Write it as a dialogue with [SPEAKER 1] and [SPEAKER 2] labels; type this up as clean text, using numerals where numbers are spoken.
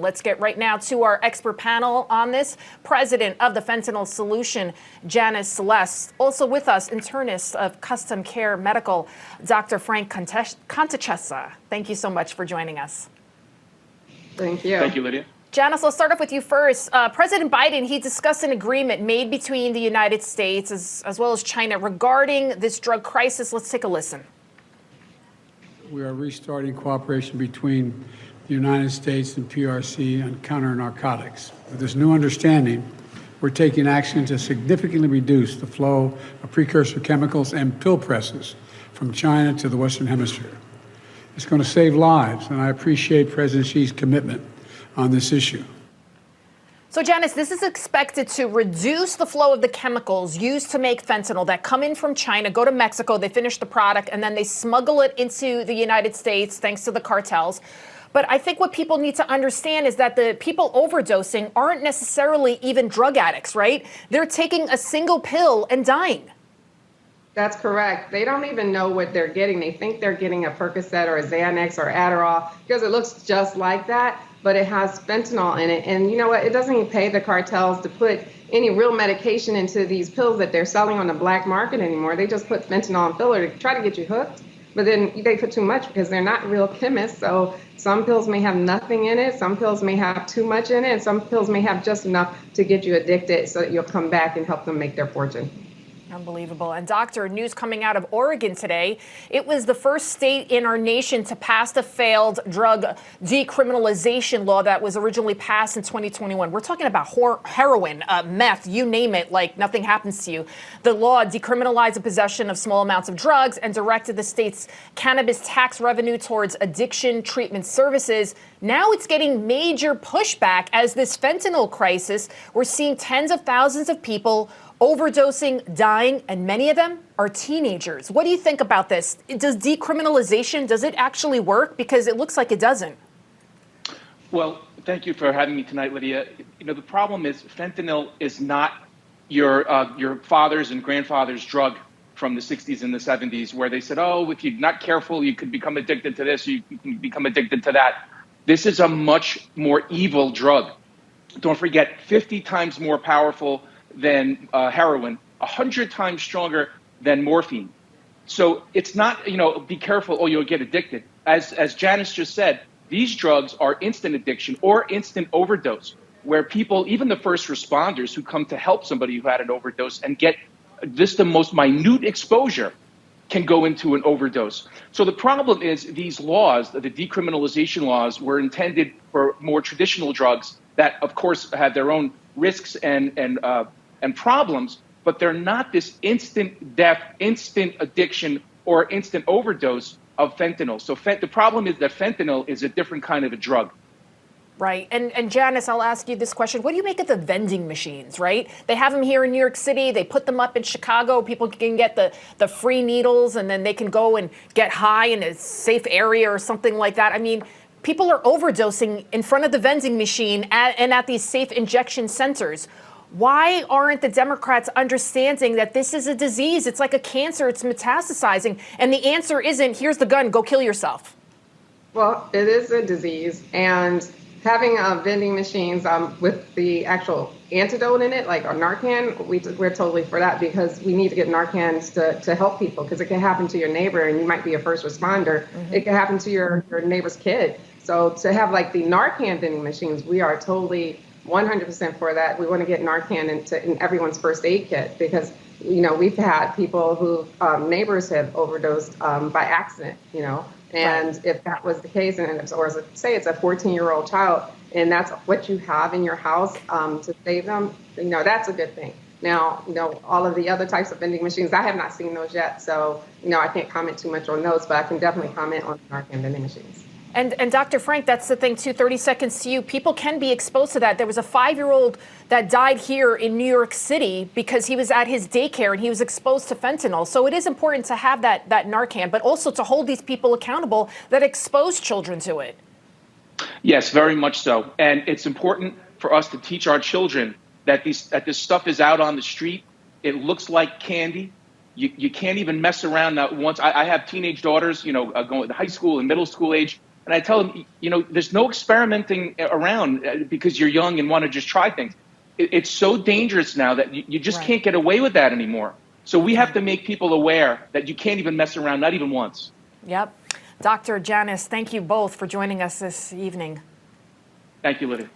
[SPEAKER 1] Let's get right now to our expert panel on this. President of the Fentanyl Solution, Janice Celeste. Also with us, internist of Custom Care Medical, Dr. Frank Contachessa. Thank you so much for joining us.
[SPEAKER 2] Thank you.
[SPEAKER 3] Thank you, Lydia.
[SPEAKER 1] Janice, I'll start off with you first. President Biden, he discussed an agreement made between the United States as well as China regarding this drug crisis. Let's take a listen.
[SPEAKER 4] We are restarting cooperation between the United States and PRC on counter-narcotics. With this new understanding, we're taking action to significantly reduce the flow of precursor chemicals and pill presses from China to the Western Hemisphere. It's going to save lives, and I appreciate President Xi's commitment on this issue.
[SPEAKER 1] So, Janice, this is expected to reduce the flow of the chemicals used to make fentanyl that come in from China, go to Mexico, they finish the product, and then they smuggle it into the United States thanks to the cartels. But I think what people need to understand is that the people overdosing aren't necessarily even drug addicts, right? They're taking a single pill and dying.
[SPEAKER 2] That's correct. They don't even know what they're getting. They think they're getting a Percocet or a Xanax or Adderall because it looks just like that, but it has fentanyl in it. And you know what? It doesn't even pay the cartels to put any real medication into these pills that they're selling on the black market anymore. They just put fentanyl and filler to try to get you hooked. But then they put too much because they're not real chemists. So some pills may have nothing in it. Some pills may have too much in it. And some pills may have just enough to get you addicted so that you'll come back and help them make their fortune.
[SPEAKER 1] Unbelievable. And doctor, news coming out of Oregon today. It was the first state in our nation to pass the failed drug decriminalization law that was originally passed in 2021. We're talking about heroin, meth, you name it, like nothing happens to you. The law decriminalized the possession of small amounts of drugs and directed the state's cannabis tax revenue towards addiction treatment services. Now it's getting major pushback as this fentanyl crisis. We're seeing tens of thousands of people overdosing, dying, and many of them are teenagers. What do you think about this? Does decriminalization, does it actually work? Because it looks like it doesn't.
[SPEAKER 3] Well, thank you for having me tonight, Lydia. You know, the problem is fentanyl is not your father's and grandfather's drug from the 60s and the 70s, where they said, oh, if you're not careful, you could become addicted to this, you can become addicted to that. This is a much more evil drug. Don't forget, 50 times more powerful than heroin, 100 times stronger than morphine. So it's not, be careful, you'll get addicted. As Janice just said, these drugs are instant addiction or instant overdose, where people, even the first responders who come to help somebody who had an overdose and get just the most minute exposure, can go into an overdose. So the problem is these laws, the decriminalization laws, were intended for more traditional drugs that, of course, have their own risks and problems, but they're not this instant death, instant addiction, or instant overdose of fentanyl. So the problem is that fentanyl is a different kind of a drug.
[SPEAKER 1] Right. And Janice, I'll ask you this question. What do you make of the vending machines, right? They have them here in New York City. They put them up in Chicago. People can get the free needles, and then they can go and get high in a safe area or something like that. I mean, people are overdosing in front of the vending machine and at these safe injection centers. Why aren't the Democrats understanding that this is a disease? It's like a cancer. It's metastasizing. And the answer isn't, here's the gun, go kill yourself.
[SPEAKER 2] Well, it is a disease. And having vending machines with the actual antidote in it, like a Narcan, we're totally for that, because we need to get Narcans to help people, because it can happen to your neighbor and you might be a first responder. Mm-hmm. It can happen to your neighbor's kid. So to have like the Narcan vending machines, we are totally 100% for that. We want to get Narcan in everyone's first aid kit, because, we've had people who neighbors have overdosed by accident, and if that was the case, or say it's a 14-year-old child, and that's what you have in your house to save them, that's a good thing. Now, all of the other types of vending machines, I have not seen those yet, so, I can't comment too much on those, but I can definitely comment on Narcan vending machines.
[SPEAKER 1] And Dr. Frank, that's the thing, too, 30 seconds to you. People can be exposed to that. There was a 5-year-old that died here in New York City because he was at his daycare and he was exposed to fentanyl. So it is important to have that Narcan, but also to hold these people accountable that expose children to it.
[SPEAKER 3] Yes, very much so. And it's important for us to teach our children that this stuff is out on the street. It looks like candy. You can't even mess around. Now, once I have teenage daughters, going to high school and middle school age. And I tell them, there's no experimenting around because you're young and want to just try things. It's so dangerous now that you just can't get away with that anymore. So we have to make people aware that you can't even mess around, not even once.
[SPEAKER 1] Yep. Dr. Janis, thank you both for joining us this evening.
[SPEAKER 3] Thank you, Lydia.